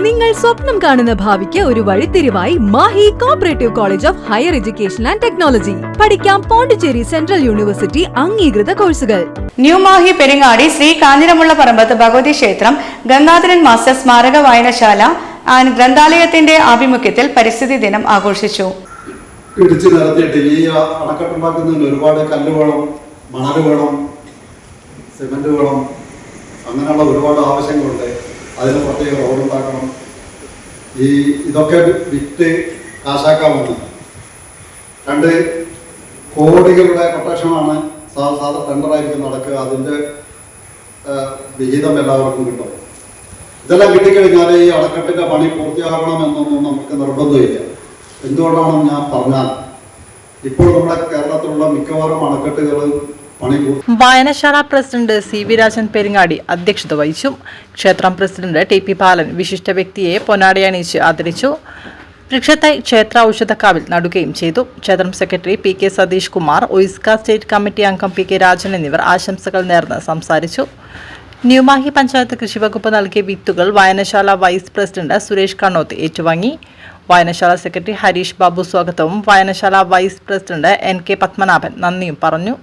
നിങ്ങൾ സ്വപ്നം കാണുന്ന ഭാവിക്ക് ഒരു വഴിത്തിരിവായി Mahe cooperative college of higher education and technology. പഠിക്കാം പോണ്ടിച്ചേരി സെൻട്രൽ യൂണിവേഴ്സിറ്റി അംഗീകൃത കോഴ്സുകൾ. ന്യൂ മാഹി പെരിങ്ങാടി ശ്രീ കാഞ്ഞിരമുള്ള പറമ്പത്ത് ഭഗവതി ക്ഷേത്രം ഗംഗാധരൻ മാസ്റ്റർ സ്മാരക വായനശാല ആൻഡ് ഗ്രന്ഥാലയത്തിന്റെ ആഭിമുഖ്യത്തിൽ പരിസ്ഥിതി ദിനം ആഘോഷിച്ചു. ഇടിച്ചു നിരത്തിയിട്ട് ഈ അണക്കെട്ടുണ്ടാക്കുന്നതിന് ഒരുപാട് കല്ല് വേണം, മണൽ വേണം, സിമന്റ് വേണം, അങ്ങനെയുള്ള ഒരുപാട് ആവശ്യങ്ങളുണ്ട്. അതിന് പ്രത്യേക റോഡുണ്ടാക്കണം. ഇതൊക്കെ വിറ്റ് കാശാക്കാവുന്ന 2 കോടികളുടെ കൊട്ടേഷനാണ് സാധാരണ ടെൻഡറായിരിക്കും നടക്കുക. അതിൻ്റെ വിഹിതം എല്ലാവർക്കും കിട്ടും. ഇതെല്ലാം കിട്ടിക്കഴിഞ്ഞാൽ ഈ അണക്കെട്ടിൻ്റെ പണി പൂർത്തിയാകണമെന്നൊന്നും നമുക്ക് നിർബന്ധമില്ല. എന്തുകൊണ്ടാണെന്ന് ഞാൻ പറഞ്ഞാൽ, ഇപ്പോൾ നമ്മുടെ കേരളത്തിലുള്ള മിക്കവാറും അണക്കെട്ടുകൾ വായനശാല പ്രസിഡന്റ് CB രാജൻ പെരിങ്ങാടി അധ്യക്ഷത വഹിച്ചു. ക്ഷേത്രം പ്രസിഡന്റ് TP ബാലൻ വിശിഷ്ട വ്യക്തിയെ പൊന്നാടി അണിയിച്ച് ആദരിച്ചു. വൃക്ഷത്തൈ ക്ഷേത്ര ഔഷധക്കാവിൽ നടുകയും ചെയ്തു. ക്ഷേത്രം secretary PK Satheesh Kumar, OISCA state committee അംഗം PK രാജൻ എന്നിവർ ആശംസകൾ നേർന്ന് സംസാരിച്ചു. ന്യൂമാഹി പഞ്ചായത്ത് കൃഷിവകുപ്പ് നൽകിയ വിത്തുകൾ വായനശാല വൈസ് പ്രസിഡന്റ് സുരേഷ് കണ്ണോത്ത് ഏറ്റുവാങ്ങി. വായനശാല സെക്രട്ടറി ഹരീഷ് ബാബു സ്വാഗതവും വായനശാല വൈസ് പ്രസിഡന്റ് NK പത്മനാഭൻ നന്ദിയും പറഞ്ഞു.